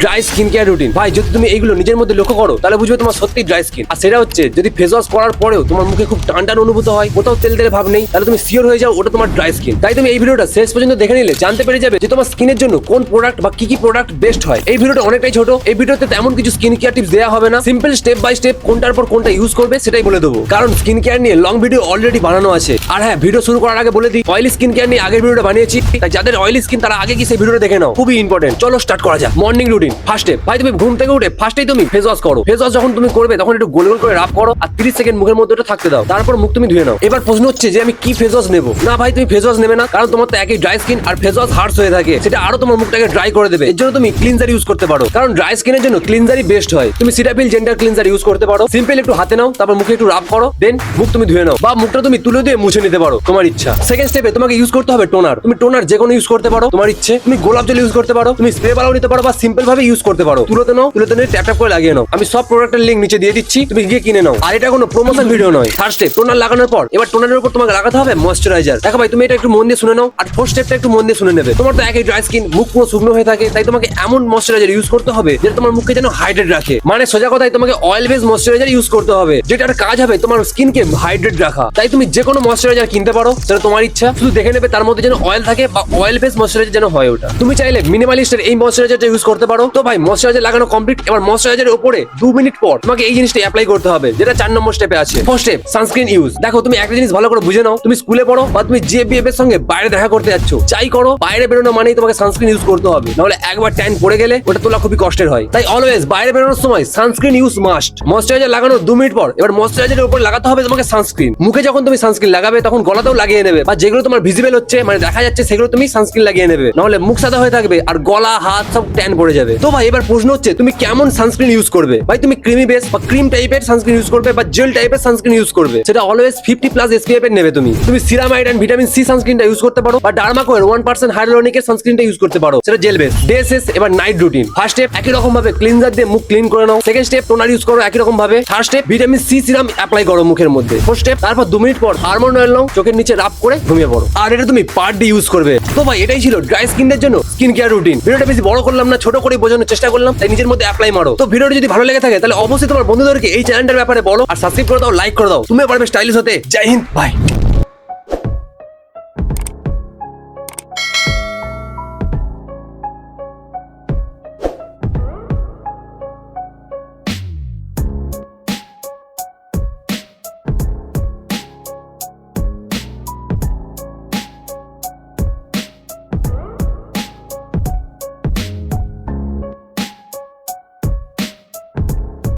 Dry skin care routine. ভাই যদি তুমি এইগুলো নিজের মধ্যে লক্ষ্য করো তাহলে বুঝবে তোমার সত্যি ড্রাই স্কিন। আর সেটা হচ্ছে যদি ফেস ওয়াশ করার পরেও তোমার মুখে খুব টান টান অনুভূত হয়, কোথাও তেল তেল ভাব নেই, তাহলে তুমি শিওর হয়ে যাও ওটা তোমার ড্রাই স্কিন। তাই তুমি এই ভিডিওটা শেষ পর্যন্ত দেখে নিলে জানতে পেরে যাবে যে তোমার স্কিনের জন্য কোন প্রোডাক্ট বা কি প্রোডাক্ট বেস্ট হয়। এই ভিডিওটা অনেকটাই ছোট, এই ভিডিওতে তেমন কিছু স্কিন কেয়ার টিপস দেওয়া হবে না, সিম্পল স্টেপ বাই স্টেপ কোনটার পর কোনটা ইউজ করবে সেটাই বলে দেবো। কারণ স্কিন কেয়ার নিয়ে লং ভিডিও অলরেডি বানানো আছে। আর হ্যাঁ, ভিডিও শুরু করার আগে বলে দিই, অয়েলি স্কিন কেয়ার নিয়ে আগের ভিডিওটা বানিয়েছি, তাই যাদের অয়েলি স্কিন তারা আগে কি সেই ভিডিওটা দেখে নাও, খুবই ইম্পর্টেন্ট। চলো স্টার্ট করা যাক। Morning routine. ফার্স্ট স্টেপ, ভাই তুমি ঘুম থেকে উঠে ফার্স্টেই তুমি ফেস ওয়াশ করো। ফেস ওয়াশ যখন তুমি করবে তখন একটু গোল গোল করে রাব করো আর 30 সেকেন্ড মুখের মধ্যে ওটা থাকতে দাও, তারপর মুখ তুমি ধুয়ে নাও। এবার প্রশ্ন হচ্ছে যে আমি কি ফেস ওয়াশ নেবো। না ভাই, তুমি ফেস ওয়াশ নেবে না, কারণ তোমার তো একই ড্রাই স্কিন আর ফেস ওয়াশ হার্ডস হয়ে থাকে, সেটা আরো তোমার মুখটাকে ড্রাই করে দেবে। এর জন্য তুমি ক্লিনজার ইউজ করতে পারো, কারণ ড্রাই স্কিনের জন্য ক্লিনজারই বেস্ট হয়। তুমি সিটাপিল জেন্টার ক্লিনজার ইউজ করতে পারো। সিম্পল একটু হাতে নাও, তারপর মুখে একটু রাব করো, দেন মুখ তুমি ধুয়ে নাও, বা মুখটা তুমি তুলে দিয়ে মুছে নিতে পারো, তোমার ইচ্ছা। সেকেন্ড স্টেপে তোমাকে ইউজ করতে হবে টোনার। তুমি টোনার যে কোনো ইউজ করতে পারো, তোমার ইচ্ছে। তুমি গোলাপ জল ইউজ করতে পারো, তুমি স্প্রে বালাও নিতে পারো, বা সিম্পল ভাবে ইউজ করতে পারো। তুলতে নাও, তুলতে নিয়ে ট্যাপ ট্যাপ করে লাগিয়ে নাও। আমি সব প্রোডাক্টের লিঙ্ক নিচে দিয়ে দিচ্ছি, তুমি গিয়ে কিনে নাও। আর এটা কোনো প্রমোশন ভিডিও নয়। থার্ড স্টেপ, টোনার লাগানোর পর এবার টোনারের উপর তোমাকে লাগাতে হবে ময়েশ্চারাইজার। দেখো ভাই, তুমি এটা একটু মন দিয়ে শুনে নাও, আর ফোর্থ স্টেপটা একটু মন দিয়ে শুনে নেবে। তোমার তো একই ড্রাই স্কিন, মুখ পুরো শুকনো হয়ে থাকে, তাই তোমাকে এমন ময়েশ্চারাইজার ইউজ করতে হবে যেটা তোমার মুখকে যেন হাইড্রেট রাখে। মানে সোজা কথায় তোমাকে অয়েল বেস ময়েশ্চারাইজার ইউজ করতে হবে, যেটার কাজ হবে তোমার স্কিনকে হাইড্রেট রাখা। তাই তুমি যে কোনো ময়েশ্চারাইজার কিনতে পারো, সেটা তোমার ইচ্ছা। শুধু দেখে নেবে তার মধ্যে যেন অয়েল থাকে, বা অয়েল বেস ময়েশ্চারাইজার যেন হয় ওটা। তুমি চাইলে মিনিমালিস্টের এই ময়েশ্চারাইজারটা ইউজ করতে পারো। তো ভাই ময়েশ্চারাইজার লাগানো কমপ্লিট। এবার ময়েশ্চারাইজারের উপরে 2 মিনিট পর তোমাকে এই জিনিসটা অ্যাপ্লাই করতে হবে, যেটা 4 নম্বর স্টেপে আছে। First step, sunscreen use. দেখো তুমি একটা জিনিস ভালো করে বুঝে নাও, তুমি স্কুলে পড়ো বা তুমি জিএফবিএফ এর সঙ্গে বাইরে দেখা করতে যাচ্ছ, চাই করো, বাইরে বেরোনো মানেই তোমাকে সানস্ক্রিন ইউজ করতে হবে, নাহলে একবার ট্যান পড়ে গেলে ওটা তোলা খুবই কষ্টের হয়। তাই অলওয়েজ বাইরে বেরোনোর সময় সানস্ক্রিন ইউজ মাস্ট। ময়েশ্চারাইজার লাগানোর 2 মিনিট পর এবার ময়েশ্চারাইজারের উপর লাগাতে হবে তোমাকে সানস্ক্রিন। মুখে যখন তুমি সানস্ক্রিন লাগাবে তখন গলাতেও লাগিয়ে নেবে, বা যেগুলো তোমার ভিজিবল হচ্ছে মানে দেখা যাচ্ছে সেগুলো তুমি সানস্ক্রিন লাগিয়ে নেবে, নাহলে মুখ সাদা হয়ে থাকবে আর গলা হাত সব ট্যান পড়ে যাবে। তো ভাই এবার প্রশ্ন হচ্ছে তুমি কেমন সানস্ক্রিন ইউজ করবে। ভাই তুমি ক্রিমি বেস বা ক্রিম টাইপের সানস্ক্রিন ইউজ করবে, বা জেল টাইপের সানস্ক্রিন ইউজ করবে, সেটা অলওয়েজ 50+ SPF এর নেবে। তুমি সিরামাইড এন্ড ভিটামিন সি সানস্ক্রিনটা ইউজ করতে পারো, বা ডার্মাকোয়ের 1% হাইড্রোনিক এর সানস্ক্রিনটা ইউজ করতে পারো, সেটা জেল বেস। ডে শেষ, এবার নাইট রুটিন। ফার্স্ট স্টেপ একই রকম ভাবে ক্লিনজার দিয়ে মুখ ক্লিন করে নাও। সেকেন্ড স্টেপ টোনার ইউজ করো একই রকম ভাবে। Third step vitamin C serum apply করো মুখের মধ্যে। ফোর্থ স্টেপ, তারপর 2 মিনিট পর আলমন্ড অয়েল নাও, চোখের নিচে রাব করে ঘুমিয়ে পড়ো। আর এটা তুমি পার ডে ইউজ করবে। তো ভাই এটাই ছিল ড্রাই স্কিনের জন্য স্কিন কেয়ার রুটিন। ভিডিওটা বেশি বড় করলাম না, ছোট করে বোঝানোর চেষ্টা করলাম, তাই নিজের মধ্যে অ্যাপ্লাই মারো। তো ভিডিওটা যদি ভালো লেগে থাকে তাহলে অবশ্যই তোমার বন্ধুদেরকে এই চ্যানেলটার ব্যাপারে বলো, আর সাবস্ক্রাইব করে দাও, লাইক করে দাও। তুমিও পারবে স্টাইলিশ হতে। জয় হিন্দ, বাই।